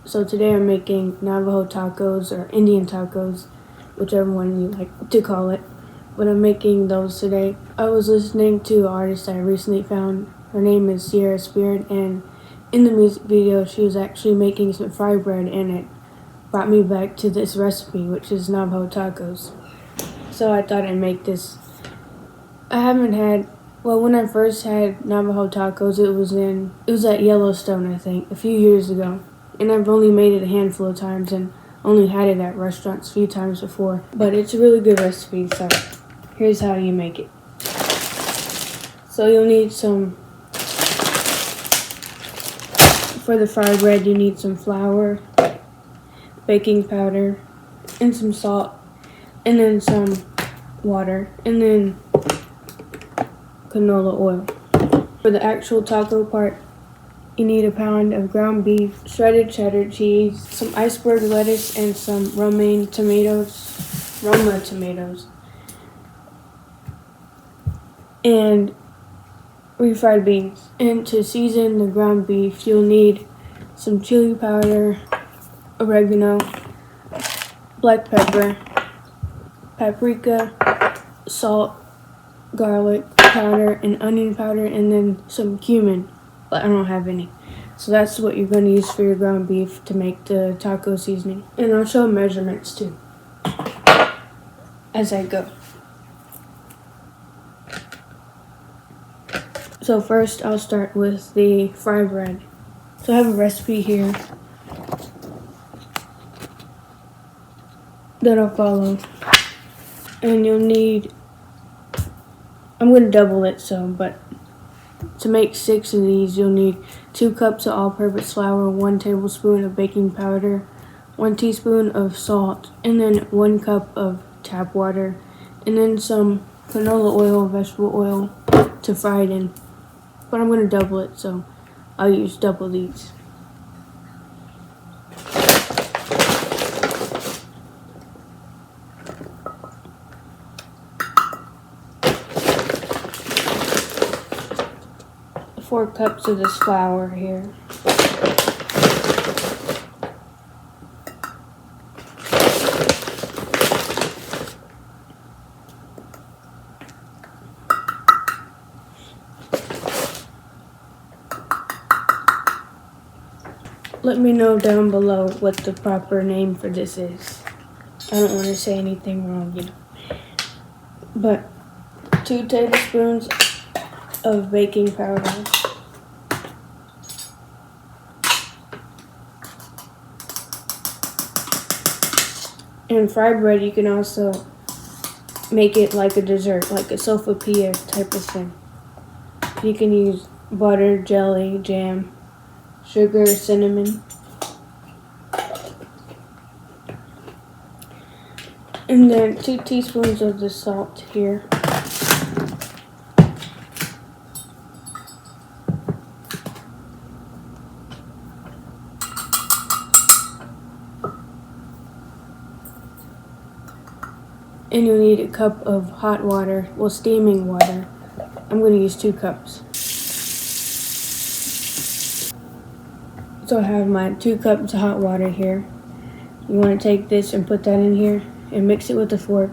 So today I'm making Navajo tacos or Indian tacos, whichever one you like to call it. But I'm making those today. I was listening to an artist I recently found. Her name is Sierra Spirit, and in the music video she was actually making some fry bread, and it brought me back to this recipe, which is Navajo tacos. So I thought I'd make this. I haven't had, well, when I first had Navajo tacos, it was at Yellowstone, I think, a few years ago. And I've only made it a handful of times and only had it at restaurants a few times before. But it's a really good recipe, so here's how you make it. So you'll need for the fry bread, you need some flour, baking powder, and some salt, and then some water, and then canola oil. For the actual taco part, you need a pound of ground beef, shredded cheddar cheese, some iceberg lettuce, and some Roma tomatoes, and refried beans. And to season the ground beef, you'll need some chili powder, oregano, black pepper, paprika, salt, garlic powder, and onion powder, and then some cumin, but I don't have any. So that's what you're going to use for your ground beef to make the taco seasoning. And I'll show measurements too as I go. So first I'll start with the fry bread. So I have a recipe here that I'll follow. And you'll need, I'm going to double it, but to make 6 of these, you'll need 2 cups of all-purpose flour, 1 tablespoon of baking powder, 1 teaspoon of salt, and then 1 cup of tap water, and then some canola oil, vegetable oil to fry it in. But I'm going to double it, so I'll use double these. Four cups of this flour here. Let me know down below what the proper name for this is. I don't want to say anything wrong, But 2 tablespoons of baking powder. And fried bread, you can also make it like a dessert, like a sopapilla type of thing. You can use butter, jelly, jam, sugar, cinnamon. And then 2 teaspoons of the salt here. And you'll need a cup of hot water, steaming water. I'm going to use 2 cups. So I have my 2 cups of hot water here. You want to take this and put that in here and mix it with a fork.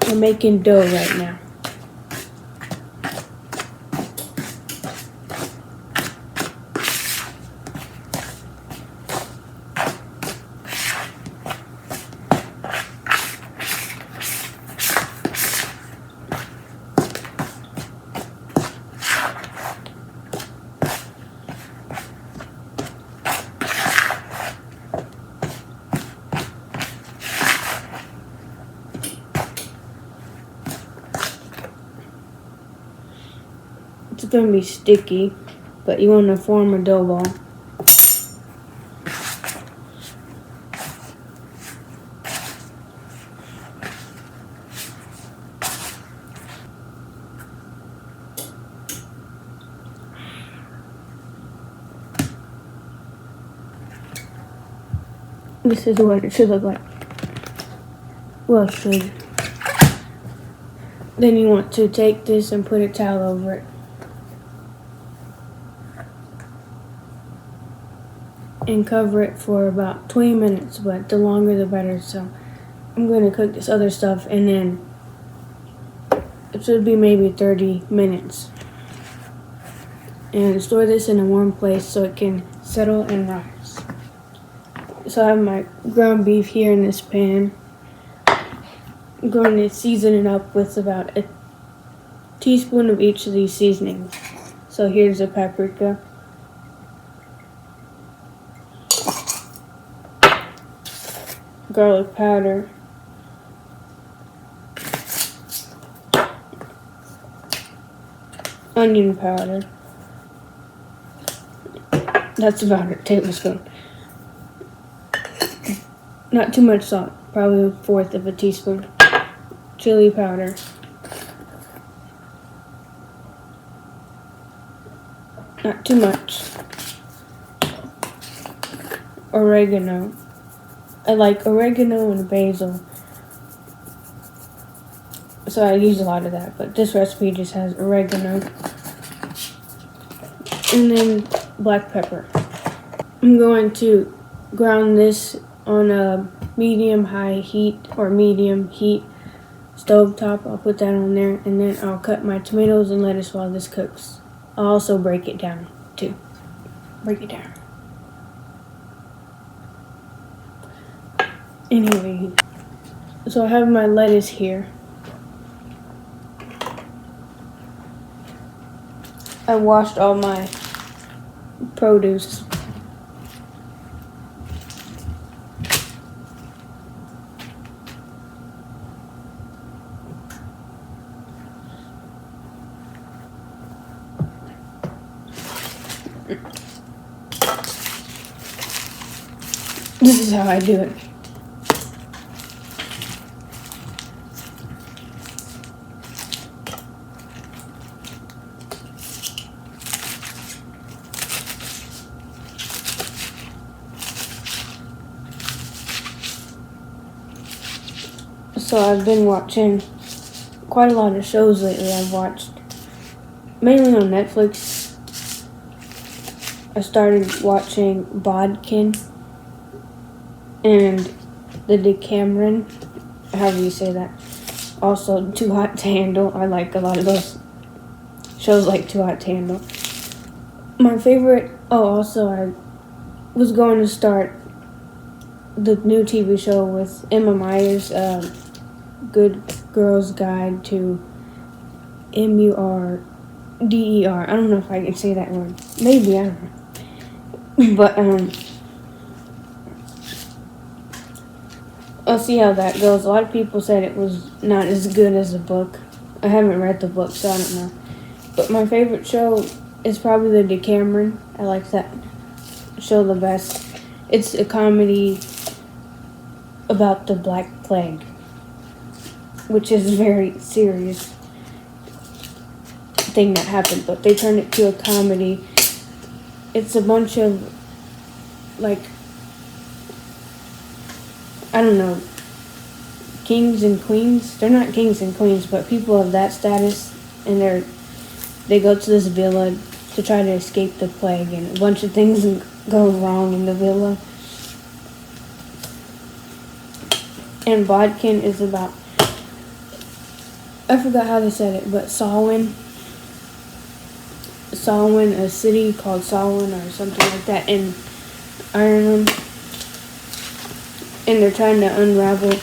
We're making dough right now. It's going to be sticky, but you want to form a dough ball. This is what it should look like. Well, should. Then you want to take this and put a towel over it. And cover it for about 20 minutes, but the longer the better. So I'm going to cook this other stuff, and then it should be maybe 30 minutes. And store this in a warm place so it can settle and rise. So I have my ground beef here in this pan. I'm going to season it up with about a teaspoon of each of these seasonings. So here's the paprika. Garlic powder. Onion powder. That's about a tablespoon. Not too much salt, probably a fourth of a teaspoon. Chili powder. Not too much. Oregano. I like oregano and basil, so I use a lot of that, but this recipe just has oregano. And then black pepper. I'm going to ground this on a medium-high heat or medium heat stovetop. I'll put that on there, and then I'll cut my tomatoes and lettuce while this cooks. I'll also break it down too. Break it down. Anyway, so I have my lettuce here. I washed all my produce. This is how I do it. So I've been watching quite a lot of shows lately. I've watched mainly on Netflix. I started watching Bodkin and the Decameron, however you say that. Also, Too Hot to Handle. I like a lot of those shows like Too Hot to Handle. My favorite, also I was going to start the new TV show with Emma Myers, Good Girl's Guide to Murder. I don't know if I can say that word. Maybe, I don't know. But, I'll see how that goes. A lot of people said it was not as good as the book. I haven't read the book, so I don't know. But my favorite show is probably the Decameron. I like that show the best. It's a comedy about the Black Plague, which is a very serious thing that happened, but they turned it to a comedy. It's a bunch of, like, I don't know, kings and queens. They're not kings and queens, but people of that status, and they go to this villa to try to escape the plague, and a bunch of things go wrong in the villa. And Bodkin is about, I forgot how they said it, but Samhain, a city called Samhain or something like that in Ireland. And they're trying to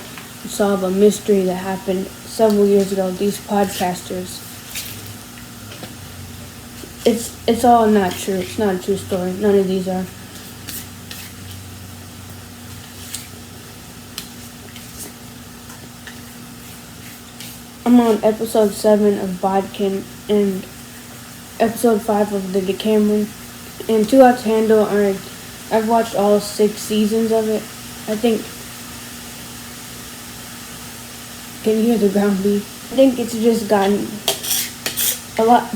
solve a mystery that happened several years ago. These podcasters. It's all not true. It's not a true story. None of these are. I'm on episode 7 of Bodkin and episode 5 of the Decameron. And Too Hot to Handle I've watched all 6 seasons of it. I think. Can you hear the ground beef? I think it's just gotten a lot.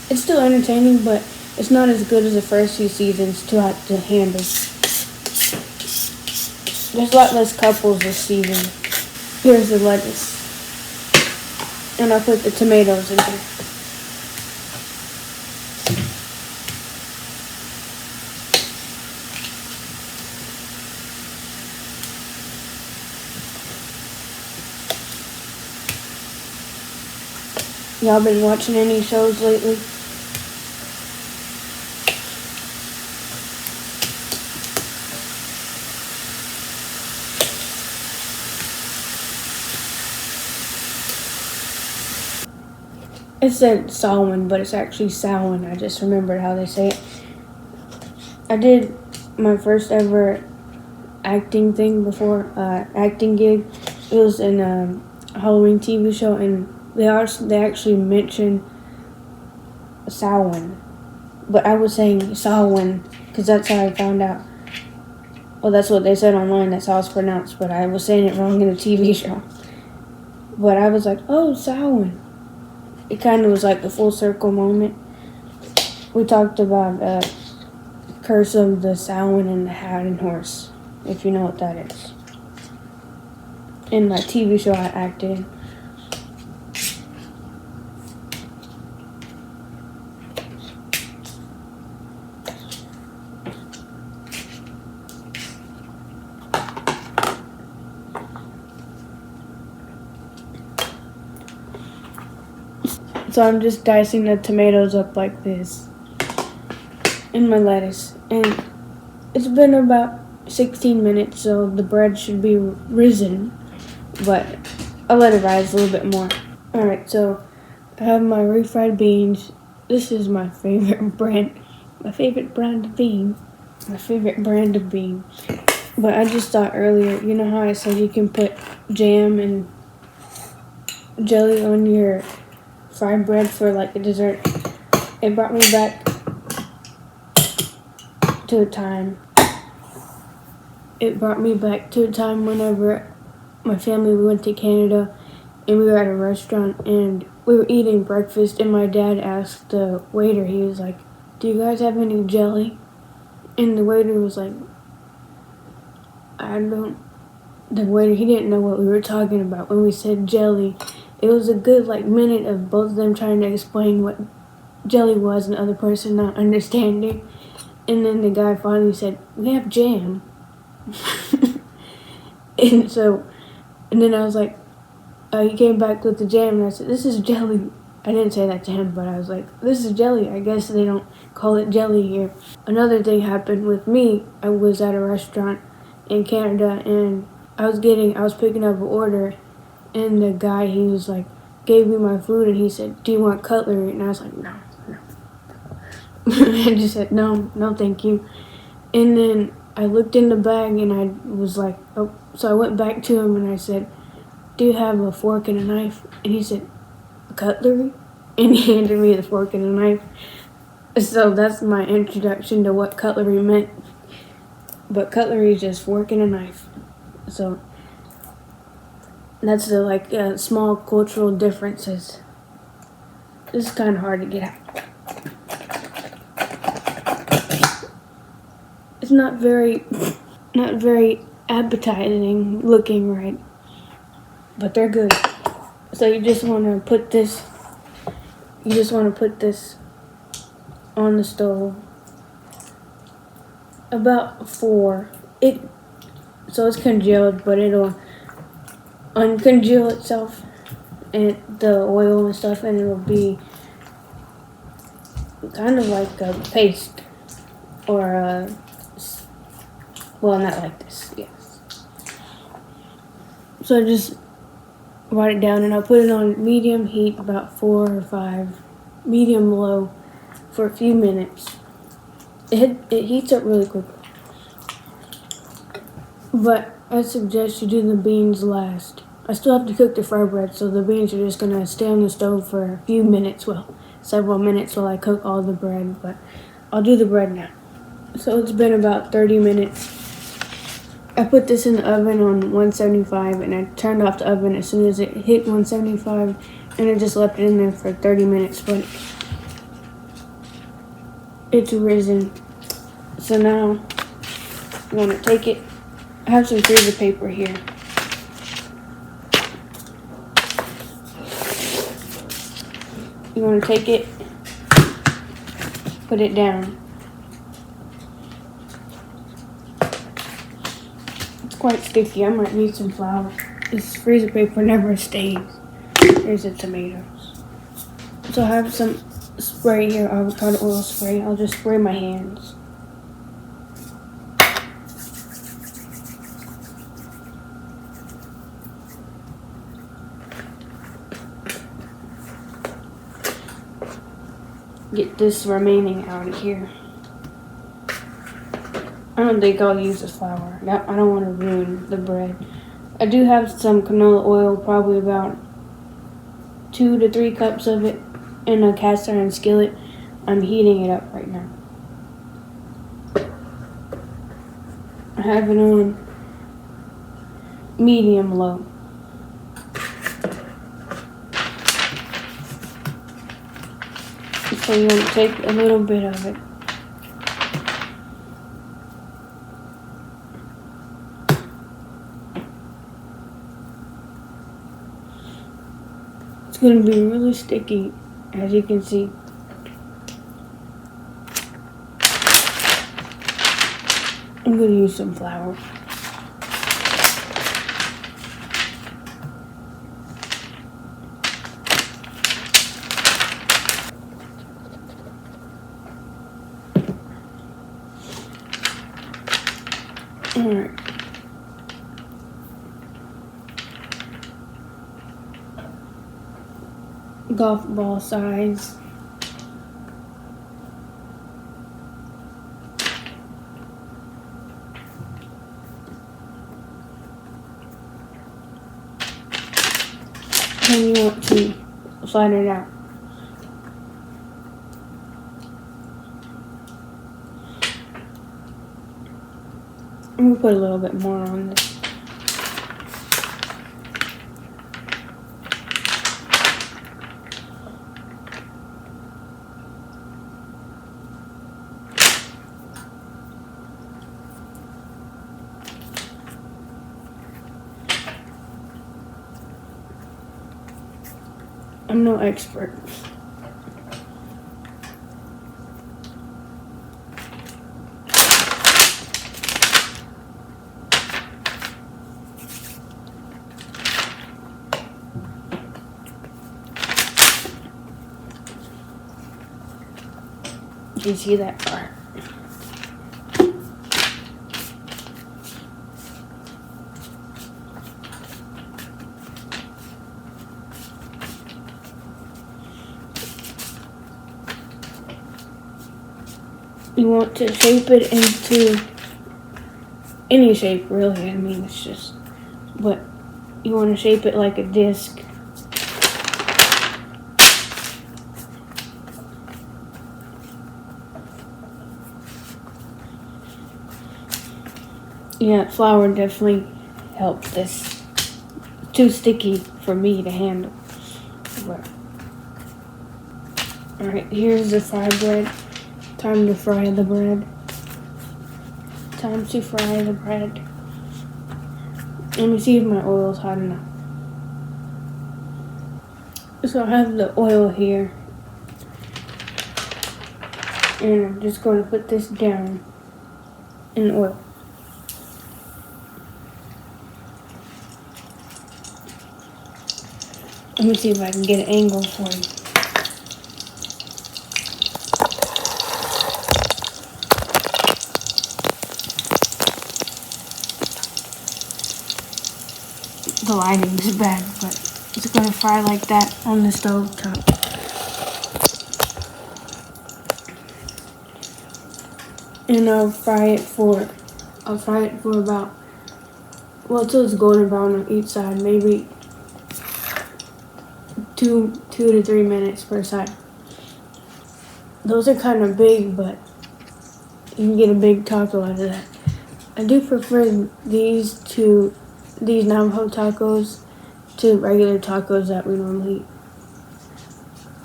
It's still entertaining, but it's not as good as the first few seasons. Too Hot to Handle. There's a lot less couples this season. Here's the lettuce. And I'll put the tomatoes in here. Y'all been watching any shows lately? It said Samhain, but it's actually Samhain. I just remembered how they say it. I did my first ever acting thing before, acting gig. It was in a Halloween TV show, and they actually mentioned Samhain, but I was saying Samhain because that's how I found out. Well, that's what they said online. That's how it's pronounced, but I was saying it wrong in the TV show. But I was like, oh, Samhain. It kind of was like a full circle moment. We talked about Curse of the Samhain and the Howling Horse, if you know what that is. In my TV show I acted in. So I'm just dicing the tomatoes up like this. And my lettuce. And it's been about 16 minutes, so the bread should be risen. But I'll let it rise a little bit more. Alright, so I have my refried beans. This is my favorite brand. My favorite brand of bean. My favorite brand of bean. But I just thought earlier, you know how I said you can put jam and jelly on your fried bread for like a dessert? It brought me back to a time. It brought me back to a time whenever my family went to Canada and we were at a restaurant and we were eating breakfast and my dad asked the waiter, he was like, do you guys have any jelly? And the waiter was like, the waiter, he didn't know what we were talking about when we said jelly. It was a good minute of both of them trying to explain what jelly was and the other person not understanding. And then the guy finally said, we have jam. and then I was like, he came back with the jam and I said, this is jelly. I didn't say that to him, but I was like, this is jelly. I guess they don't call it jelly here. Another thing happened with me. I was at a restaurant in Canada and I was picking up an order. And the guy, he was like, gave me my food and he said, do you want cutlery? And I was like, no. I just said, no, thank you. And then I looked in the bag and I was like, oh, so I went back to him and I said, do you have a fork and a knife? And he said, cutlery? And he handed me the fork and a knife. So that's my introduction to what cutlery meant. But cutlery is just fork and a knife. So that's the small cultural differences. This is kind of hard to get out. It's not very appetizing looking, right? But they're good. So you just want to put this on the stove. About 4. So it's congealed, but it'll uncongeal itself and the oil and stuff, and it'll be kind of like a paste or not like this, yes. So I just write it down and I'll put it on medium heat, about 4 or 5, medium low, for a few minutes. It heats up really quickly. But I suggest you do the beans last. I still have to cook the fried bread, so the beans are just going to stay on the stove for a few minutes, several minutes while I cook all the bread, but I'll do the bread now. So it's been about 30 minutes. I put this in the oven on 175 and I turned off the oven as soon as it hit 175 and I just left it in there for 30 minutes, but it's risen. So now I'm going to take it. I have some freezer paper here. You want to take it, put it down. It's quite sticky. I might need some flour. This freezer paper never stays. Here's the tomatoes. So I have some spray here, avocado oil spray. I'll just spray my hands. Get this remaining out of here. I don't think I'll use the flour. I don't want to ruin the bread. I do have some canola oil, probably about 2 to 3 cups of it in a cast iron skillet. I'm heating it up right now. I have it on medium low. So you want to take a little bit of it. It's going to be really sticky, as you can see. I'm going to use some flour. Alright. Golf ball size. Then you want to slide it out. I'm gonna put a little bit more on this. I'm no expert. You can see that part. You want to shape it into any shape, really. I mean, it's just, but you want to shape it like a disc. Yeah, flour definitely helps this. Too sticky for me to handle. Alright, here's the fried bread. Time to fry the bread. Time to fry the bread. Let me see if my oil is hot enough. So I have the oil here. And I'm just going to put this down in oil. Let me see if I can get an angle for you. The lighting is bad, but it's going to fry like that on the stove top. And I'll fry it for about, well, till it's golden brown on each side, maybe 2 to 3 minutes per side. Those are kind of big, but you can get a big taco out of that. I do prefer these Navajo tacos to regular tacos that we normally eat.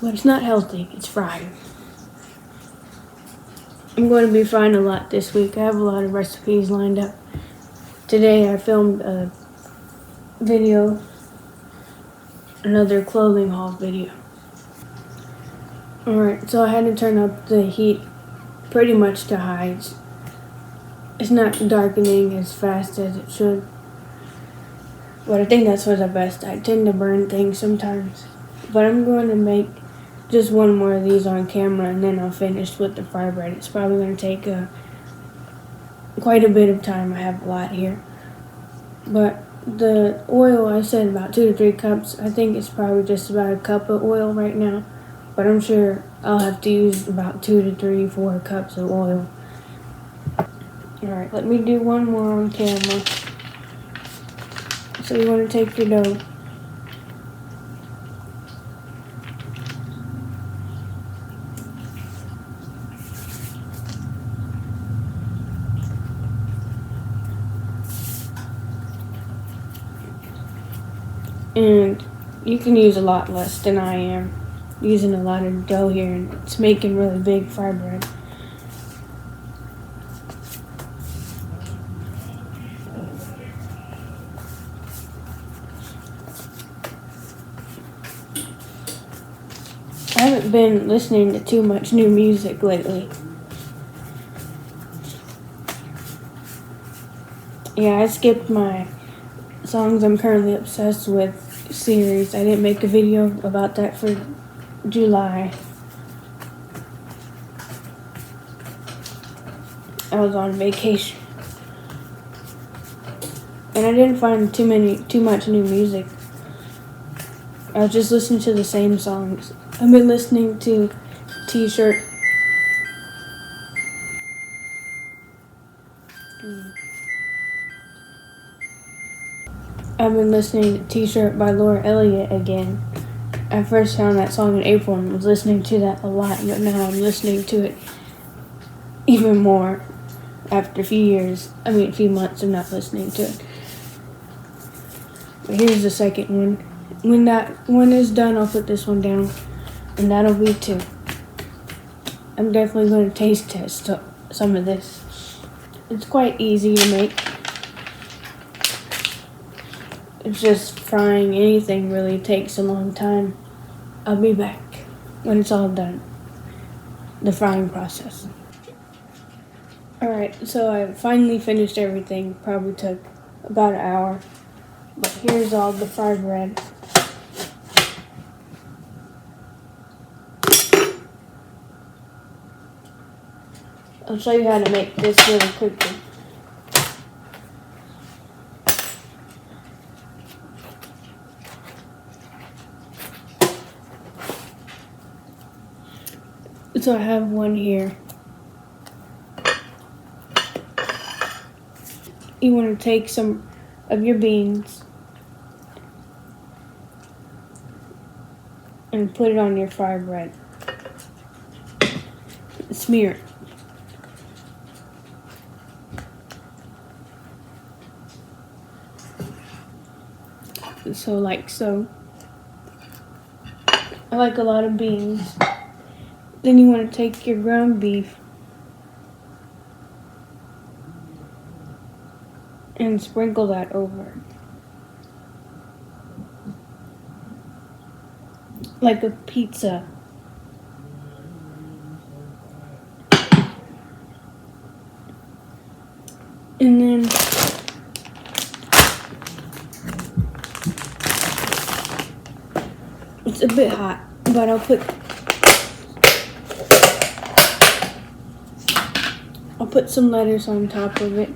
But it's not healthy, it's fried. I'm going to be frying a lot this week. I have a lot of recipes lined up. Today I filmed a video, another clothing haul video. Alright, so I had to turn up the heat pretty much to high. It's not darkening as fast as it should. But I think that's for the best. I tend to burn things sometimes. But I'm going to make just one more of these on camera and then I'll finish with the fry bread. It's probably going to take quite a bit of time. I have a lot here. But the oil, I said about 2 to 3 cups. I think it's probably just about a cup of oil right now. But I'm sure I'll have to use about 2 to 3, 4 cups of oil. Alright, let me do one more on camera. So you want to take your dough. And you can use a lot less than I am. Using a lot of dough here and it's making really big fry bread. I haven't been listening to too much new music lately. Yeah, I skipped my songs I'm currently obsessed with series. I didn't make a video about that for July. I was on vacation. And I didn't find too much new music. I was just listening to the same songs. I've been listening to T-Shirt. I've been listening to T-Shirt by Laura Elliott again. I first found that song in April and was listening to that a lot, but now I'm listening to it even more after a few months of not listening to it. But here's the second one. When that one is done, I'll put this one down, and that'll be 2. I'm definitely going to taste test some of this. It's quite easy to make. It's just frying anything really takes a long time. I'll be back when it's all done. The frying process. Alright, so I finally finished everything. Probably took about an hour. But here's all the fried bread. I'll show you how to make this really quickly. So I have one here. You want to take some of your beans and put it on your fried bread. Smear it. So like so. I like a lot of beans. Then you want to take your ground beef and sprinkle that over. Like a pizza. And then it's a bit hot, but I'll put some lettuce on top of it.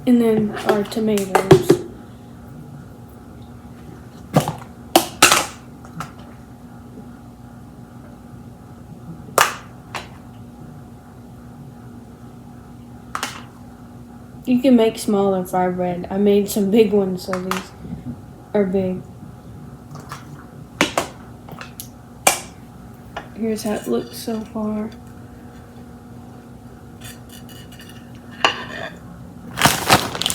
And then our tomatoes. You can make smaller fry bread. I made some big ones, so these are big. Here's how it looks so far.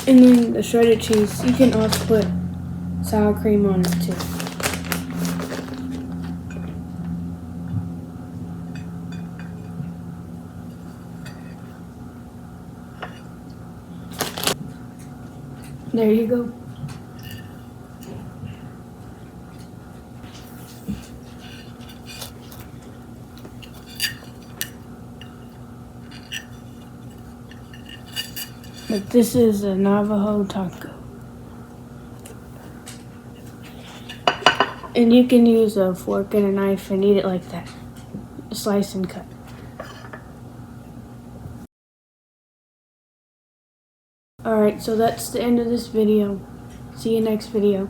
And then the shredded cheese, you can also put sour cream on it too. There you go. But this is a Navajo taco. And you can use a fork and a knife and eat it like that. Slice and cut. Alright, so that's the end of this video. See you next video.